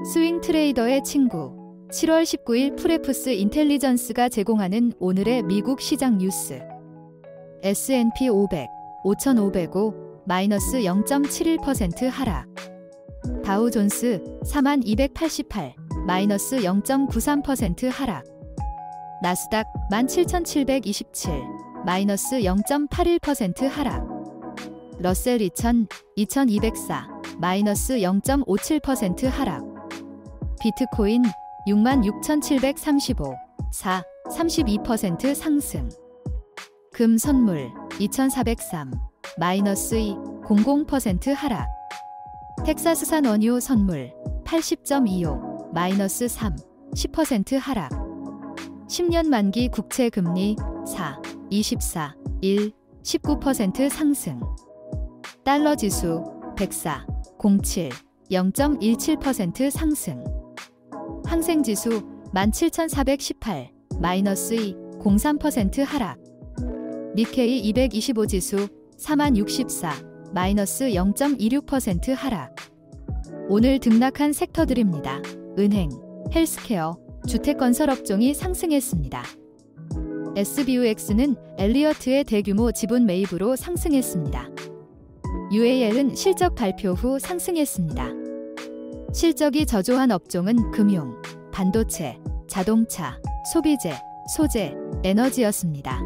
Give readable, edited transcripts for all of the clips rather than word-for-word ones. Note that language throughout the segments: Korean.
스윙 트레이더의 친구 7월 19일 프레프스 인텔리전스가 제공하는 오늘의 미국 시장 뉴스. S&P 500, 5,505, 마이너스 0.71% 하락. 다우존스 4288, 마이너스 0.93% 하락. 나스닥 17,727, 마이너스 0.81% 하락. 러셀 2000, 2204, 마이너스 0.57% 하락. 비트코인 66,735, 4, 32% 상승. 금 선물 2,403, 마이너스 2, 00% 하락. 텍사스산 원유 선물 80.25, 마이너스 3, 10% 하락. 10년 만기 국채 금리 4, 24, 1, 19% 상승. 달러 지수 104, 07, 0.17% 상승. 항생 지수 17,418, 마이너스 2, 03% 하락. 니케이 225 지수 4064, 마이너스 0.26% 하락. 오늘 등락한 섹터들입니다. 은행, 헬스케어, 주택건설 업종이 상승했습니다. SBUX는 엘리어트의 대규모 지분 매입으로 상승했습니다. UAL은 실적 발표 후 상승했습니다. 실적이 저조한 업종은 금융, 반도체, 자동차, 소비재, 소재, 에너지였습니다.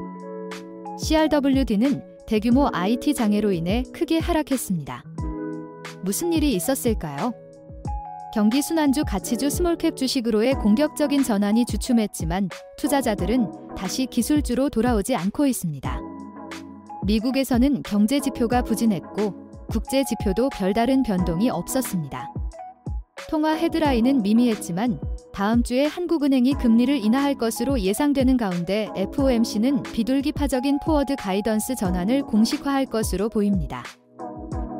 CRWD는 대규모 IT 장애로 인해 크게 하락했습니다. 무슨 일이 있었을까요? 경기 순환주 가치주 스몰캡 주식으로의 공격적인 전환이 주춤했지만 투자자들은 다시 기술주로 돌아오지 않고 있습니다. 미국에서는 경제 지표가 부진했고 국제 지표도 별다른 변동이 없었습니다. 통화 헤드라인은 미미했지만 다음 주에 한국은행이 금리를 인하할 것으로 예상되는 가운데 FOMC는 비둘기파적인 포워드 가이던스 전환을 공식화할 것으로 보입니다.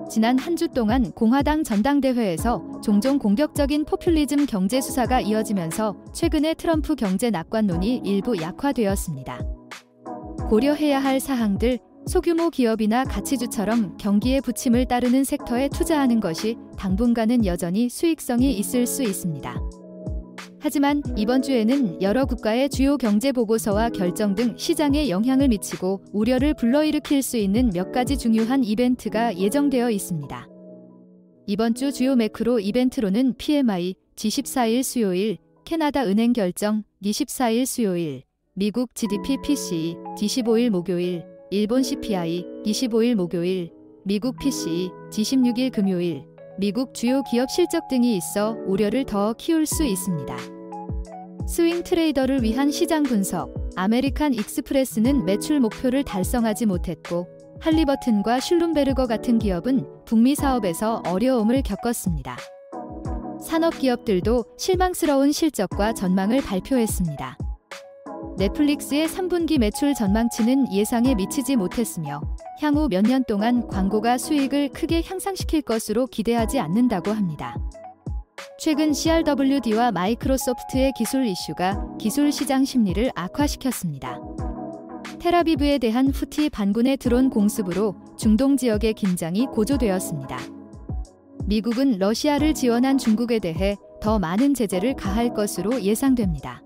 지난 한 주 동안 공화당 전당대회에서 종종 공격적인 포퓰리즘 경제 수사가 이어지면서 최근에 트럼프 경제 낙관론이 일부 약화되었습니다. 고려해야 할 사항들, 소규모 기업이나 가치주처럼 경기의 부침을 따르는 섹터에 투자하는 것이 당분간은 여전히 수익성이 있을 수 있습니다. 하지만 이번 주에는 여러 국가의 주요 경제 보고서와 결정 등 시장에 영향을 미치고 우려를 불러일으킬 수 있는 몇 가지 중요한 이벤트가 예정되어 있습니다. 이번 주 주요 매크로 이벤트로는 PMI, G14일 수요일, 캐나다 은행 결정, G14일 수요일, 미국 GDP PCE, G15일 목요일, 일본 CPI, G15일 목요일, 미국 PCE, G16일 금요일, 미국 주요 기업 실적 등이 있어 우려를 더 키울 수 있습니다. 스윙 트레이더를 위한 시장 분석. 아메리칸 익스프레스는 매출 목표를 달성하지 못했고 할리버튼과 슐룸베르거 같은 기업은 북미 사업에서 어려움을 겪었습니다. 산업기업들도 실망스러운 실적과 전망을 발표했습니다. 넷플릭스의 3분기 매출 전망치는 예상에 미치지 못했으며 향후 몇 년 동안 광고가 수익을 크게 향상시킬 것으로 기대하지 않는다고 합니다. 최근 CRWD와 마이크로소프트의 기술 이슈가 기술 시장 심리를 악화시켰습니다. 텔아비브에 대한 후티 반군의 드론 공습으로 중동 지역의 긴장이 고조되었습니다. 미국은 러시아를 지원한 중국에 대해 더 많은 제재를 가할 것으로 예상됩니다.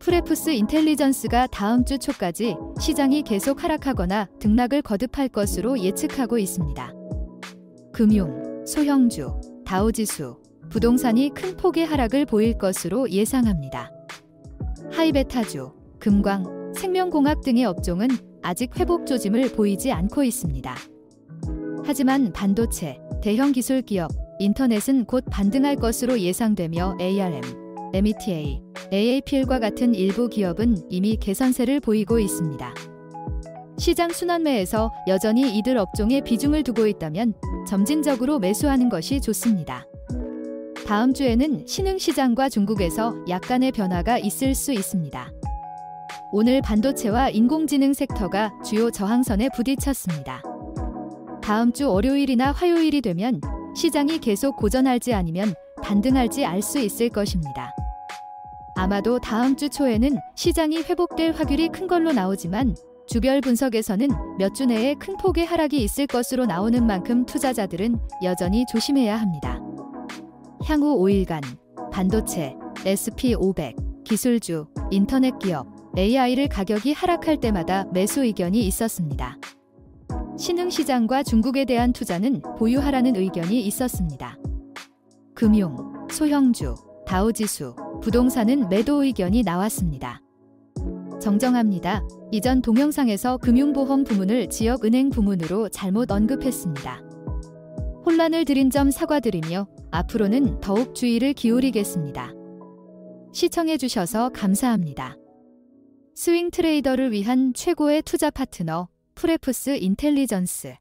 프레프스 인텔리전스가 다음 주 초까지 시장이 계속 하락하거나 등락을 거듭할 것으로 예측하고 있습니다. 금융, 소형주, 다우지수, 부동산이 큰 폭의 하락을 보일 것으로 예상합니다. 하이베타주, 금광, 생명공학 등의 업종은 아직 회복 조짐을 보이지 않고 있습니다. 하지만 반도체, 대형 기술 기업, 인터넷은 곧 반등할 것으로 예상되며 ARM, META, AAPL과 같은 일부 기업은 이미 개선세를 보이고 있습니다. 시장 순환매에서 여전히 이들 업종에 비중을 두고 있다면 점진적으로 매수하는 것이 좋습니다. 다음 주에는 신흥시장과 중국에서 약간의 변화가 있을 수 있습니다. 오늘 반도체와 인공지능 섹터가 주요 저항선에 부딪혔습니다. 다음 주 월요일이나 화요일이 되면 시장이 계속 고전할지 아니면 반등할지 알 수 있을 것입니다. 아마도 다음 주 초에는 시장이 회복될 확률이 큰 걸로 나오지만 주별 분석에서는 몇 주 내에 큰 폭의 하락이 있을 것으로 나오는 만큼 투자자들은 여전히 조심해야 합니다. 향후 5일간 반도체, SP500, 기술주, 인터넷 기업, AI를 가격이 하락할 때마다 매수 의견이 있었습니다. 신흥시장과 중국에 대한 투자는 보유하라는 의견이 있었습니다. 금융, 소형주, 다우지수, 부동산은 매도 의견이 나왔습니다. 정정합니다. 이전 동영상에서 금융보험 부문을 지역은행 부문으로 잘못 언급했습니다. 혼란을 드린 점 사과드리며 앞으로는 더욱 주의를 기울이겠습니다. 시청해주셔서 감사합니다. 스윙 트레이더를 위한 최고의 투자 파트너 프레프스 인텔리전스